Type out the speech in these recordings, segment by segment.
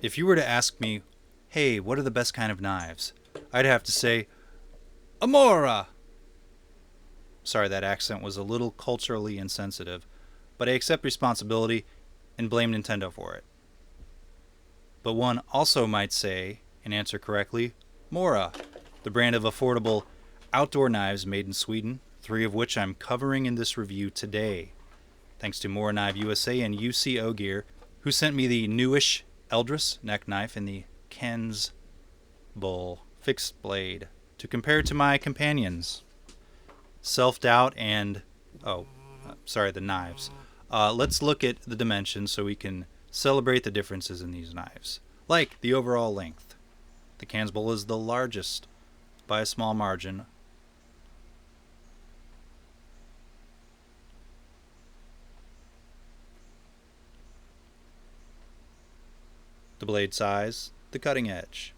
If you were to ask me, hey, what are the best kind of knives? I'd have to say, Mora! Sorry, that accent was a little culturally insensitive, but I accept responsibility and blame Nintendo for it. But one also might say, and answer correctly, Mora, the brand of affordable outdoor knives made in Sweden, 3 of which I'm covering in this review today. Thanks to Mora Knife USA and UCO Gear, who sent me the newish Eldris neck knife in the Kansbol fixed blade to compare to my companions. Self-doubt and... the knives. Let's look at the dimensions so we can celebrate the differences in these knives. Like the overall length. The Kansbol is the largest by a small margin. The blade size, the cutting edge.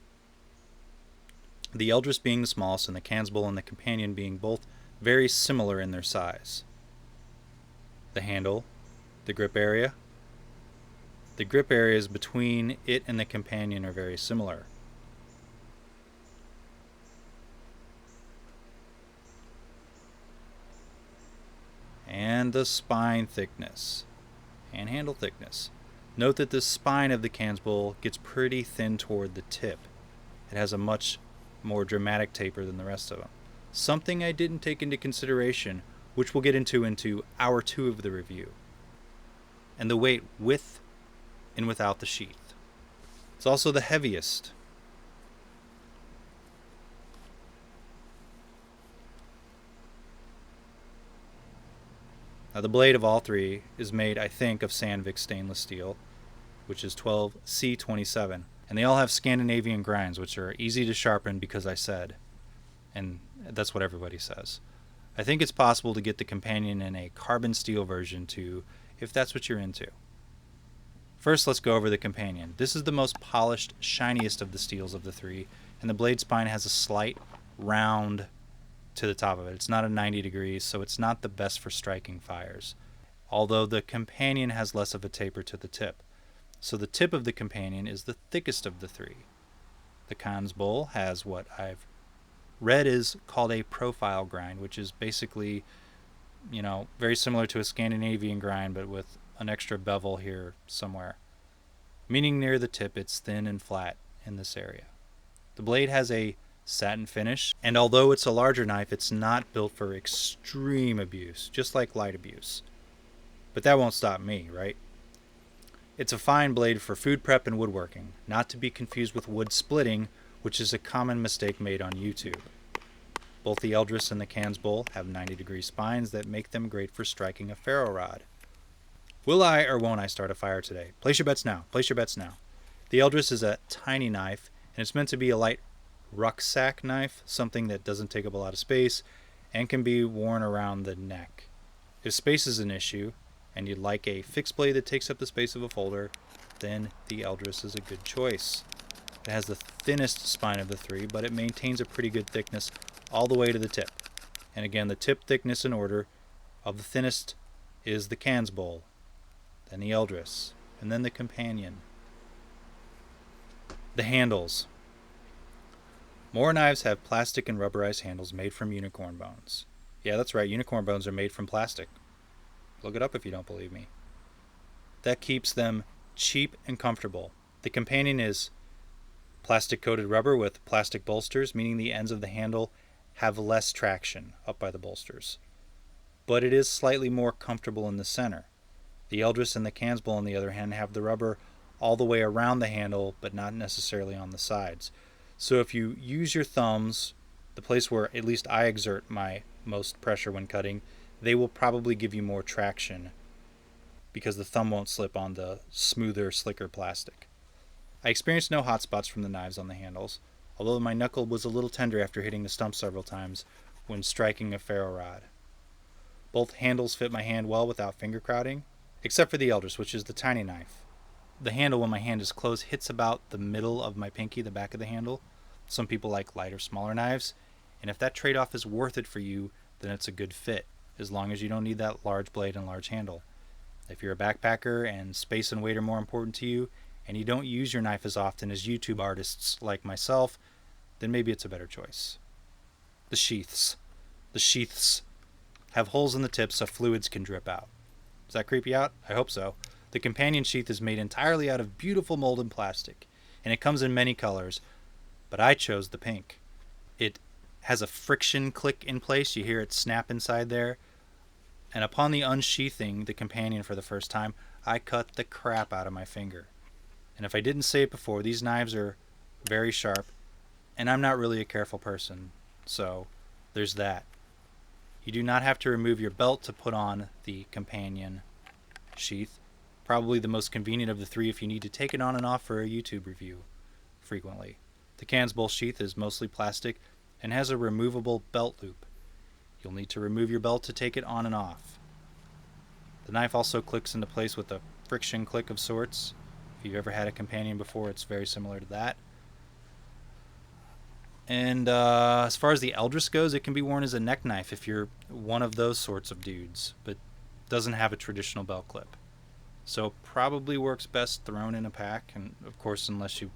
The Eldris being the smallest and the Kansbol and the companion being both very similar in their size. The handle, the grip area. The grip areas between it and the companion are very similar. And the spine thickness and handle thickness. Note that the spine of the Kansbol gets pretty thin toward the tip. It has a much more dramatic taper than the rest of them. Something I didn't take into consideration, which we'll get into hour 2 of the review. And the weight with and without the sheath. It's also the heaviest. Now the blade of all 3 is made, I think, of Sandvik stainless steel, which is 12C27. And they all have Scandinavian grinds, which are easy to sharpen because I said. And that's what everybody says. I think it's possible to get the companion in a carbon steel version too, if that's what you're into. First, let's go over the companion. This is the most polished, shiniest of the steels of the 3, and the blade spine has a slight round to the top of it. It's not a 90 degrees, so it's not the best for striking fires, although the companion has less of a taper to the tip. So the tip of the companion is the thickest of the 3. The Kansbol has what I've read is called a profile grind, which is basically, very similar to a Scandinavian grind, but with an extra bevel here somewhere. Meaning near the tip, it's thin and flat in this area. The blade has a satin finish, and although it's a larger knife, it's not built for extreme abuse, just like light abuse. But that won't stop me, right? It's a fine blade for food prep and woodworking, not to be confused with wood splitting, which is a common mistake made on YouTube. Both the Eldris and the Kansbol have 90-degree spines that make them great for striking a ferro rod. Will I or won't I start a fire today? Place your bets now. Place your bets now. The Eldris is a tiny knife, and it's meant to be a light rucksack knife, something that doesn't take up a lot of space and can be worn around the neck. If space is an issue, and you'd like a fixed blade that takes up the space of a folder, then the Eldris is a good choice. It has the thinnest spine of the 3, but it maintains a pretty good thickness all the way to the tip. And again, the tip thickness in order of the thinnest is the Kansbol, then the Eldris, and then the companion. The handles. More knives have plastic and rubberized handles made from unicorn bones. Yeah, that's right, unicorn bones are made from plastic. Look it up if you don't believe me. That keeps them cheap and comfortable. The companion is plastic-coated rubber with plastic bolsters, meaning the ends of the handle have less traction up by the bolsters. But it is slightly more comfortable in the center. The Eldris and the Kansbol, on the other hand, have the rubber all the way around the handle, but not necessarily on the sides. So if you use your thumbs, the place where at least I exert my most pressure when cutting, they will probably give you more traction because the thumb won't slip on the smoother, slicker plastic. I experienced no hot spots from the knives on the handles, although my knuckle was a little tender after hitting the stump several times when striking a ferro rod. Both handles fit my hand well without finger crowding, except for the Eldris, which is the tiny knife. The handle, when my hand is closed, hits about the middle of my pinky, the back of the handle. Some people like lighter, smaller knives, and if that trade-off is worth it for you, then it's a good fit, as long as you don't need that large blade and large handle. If you're a backpacker and space and weight are more important to you, and you don't use your knife as often as YouTube artists like myself, then maybe it's a better choice. The sheaths. The sheaths have holes in the tips so fluids can drip out. Does that creep you out? I hope so. The companion sheath is made entirely out of beautiful molded plastic, and it comes in many colors, but I chose the pink. It has a friction click in place. You hear it snap inside there. And upon the unsheathing the companion for the first time, I cut the crap out of my finger. And if I didn't say it before, these knives are very sharp, and I'm not really a careful person, so there's that. You do not have to remove your belt to put on the companion sheath. Probably the most convenient of the three if you need to take it on and off for a YouTube review frequently. The Kansbol sheath is mostly plastic and has a removable belt loop. You'll need to remove your belt to take it on and off. The knife also clicks into place with a friction click of sorts. If you've ever had a companion before, it's very similar to that. And as far as the Eldris goes, it can be worn as a neck knife if you're one of those sorts of dudes, but doesn't have a traditional belt clip. So probably works best thrown in a pack, and of course unless you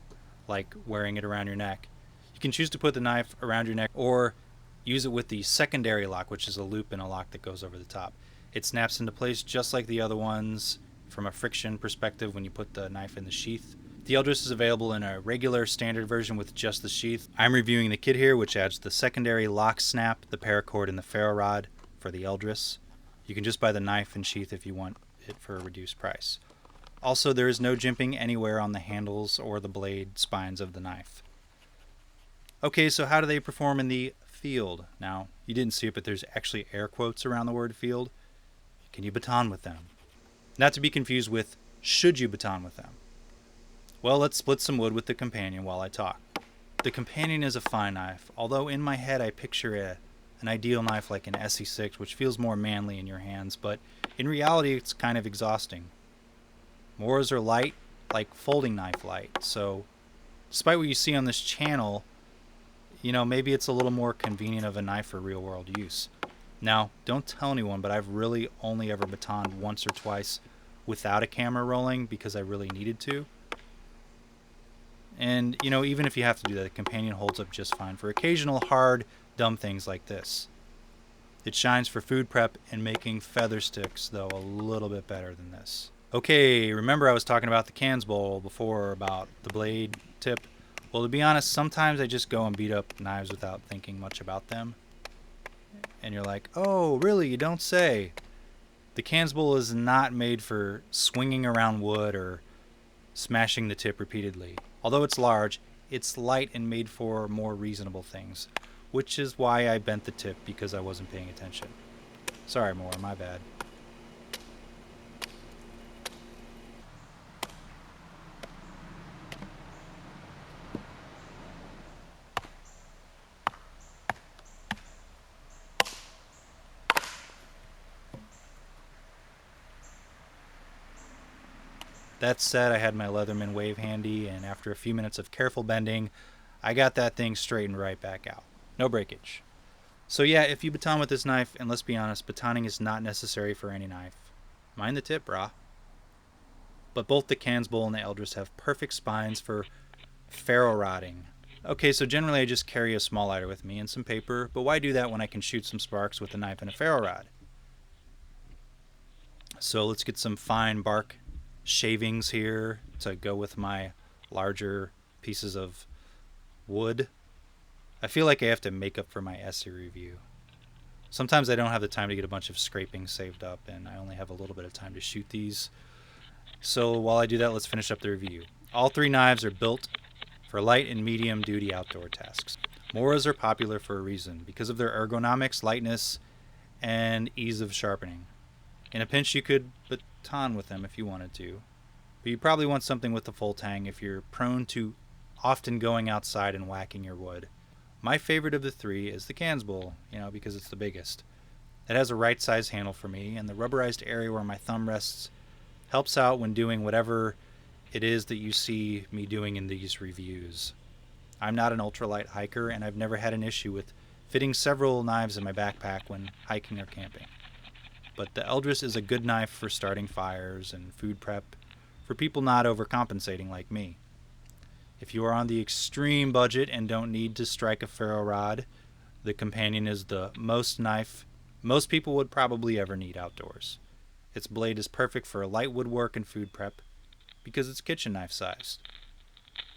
like wearing it around your neck. You can choose to put the knife around your neck or use it with the secondary lock, which is a loop and a lock that goes over the top. It snaps into place just like the other ones from a friction perspective when you put the knife in the sheath. The Eldris is available in a regular standard version with just the sheath. I'm reviewing the kit here, which adds the secondary lock snap, the paracord, and the ferro rod for the Eldris. You can just buy the knife and sheath if you want it for a reduced price. Also, there is no jimping anywhere on the handles or the blade spines of the knife. Okay, so how do they perform in the field? Now, you didn't see it, but there's actually air quotes around the word field. Can you baton with them? Not to be confused with, should you baton with them? Well, let's split some wood with the companion while I talk. The companion is a fine knife, although in my head I picture an ideal knife like an SE6, which feels more manly in your hands, but in reality it's kind of exhausting. Moras are light, like folding knife light, so despite what you see on this channel, maybe it's a little more convenient of a knife for real world use. Now, don't tell anyone, but I've really only ever batoned once or twice without a camera rolling because I really needed to. And, even if you have to do that, the companion holds up just fine for occasional hard, dumb things like this. It shines for food prep and making feather sticks, though, a little bit better than this. Okay, remember I was talking about the Kansbol before, about the blade tip? Well, to be honest, sometimes I just go and beat up knives without thinking much about them. And you're like, oh, really? You don't say. The Kansbol is not made for swinging around wood or smashing the tip repeatedly. Although it's large, it's light and made for more reasonable things, which is why I bent the tip because I wasn't paying attention. Sorry, Mora, my bad. That said, I had my Leatherman wave handy, and after a few minutes of careful bending, I got that thing straightened right back out. No breakage. So yeah, if you baton with this knife, and let's be honest, batoning is not necessary for any knife. Mind the tip, brah. But both the Kansbol and the Eldris have perfect spines for ferro rodding. Okay, so generally I just carry a small lighter with me and some paper, but why do that when I can shoot some sparks with a knife and a ferro rod? So let's get some fine bark shavings here to go with my larger pieces of wood. I feel like I have to make up for my essay review. Sometimes I don't have the time to get a bunch of scrapings saved up, and I only have a little bit of time to shoot these. So while I do that, let's finish up the review. All three knives are built for light and medium duty outdoor tasks. Moras are popular for a reason, because of their ergonomics, lightness, and ease of sharpening. In a pinch, you could baton with them if you wanted to, but you probably want something with a full tang if you're prone to often going outside and whacking your wood. My favorite of the three is the Kansbol, because it's the biggest. It has a right size handle for me, and the rubberized area where my thumb rests helps out when doing whatever it is that you see me doing in these reviews. I'm not an ultralight hiker, and I've never had an issue with fitting several knives in my backpack when hiking or camping. But the Eldris is a good knife for starting fires and food prep, for people not overcompensating like me. If you are on the extreme budget and don't need to strike a ferro rod, the Companion is the most knife most people would probably ever need outdoors. Its blade is perfect for light woodwork and food prep because it's kitchen knife sized.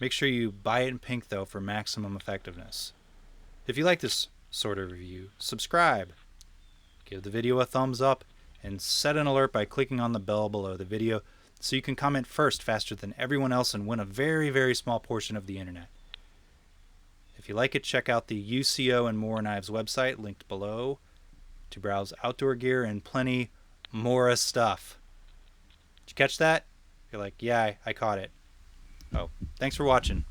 Make sure you buy it in pink though for maximum effectiveness. If you like this sort of review, subscribe, give the video a thumbs up, and set an alert by clicking on the bell below the video so you can comment first faster than everyone else and win a very, very small portion of the internet. If you like it, check out the UCO and Mora Knives website linked below to browse outdoor gear and plenty Mora stuff. Did you catch that? You're like, yeah, I caught it. Oh, thanks for watching.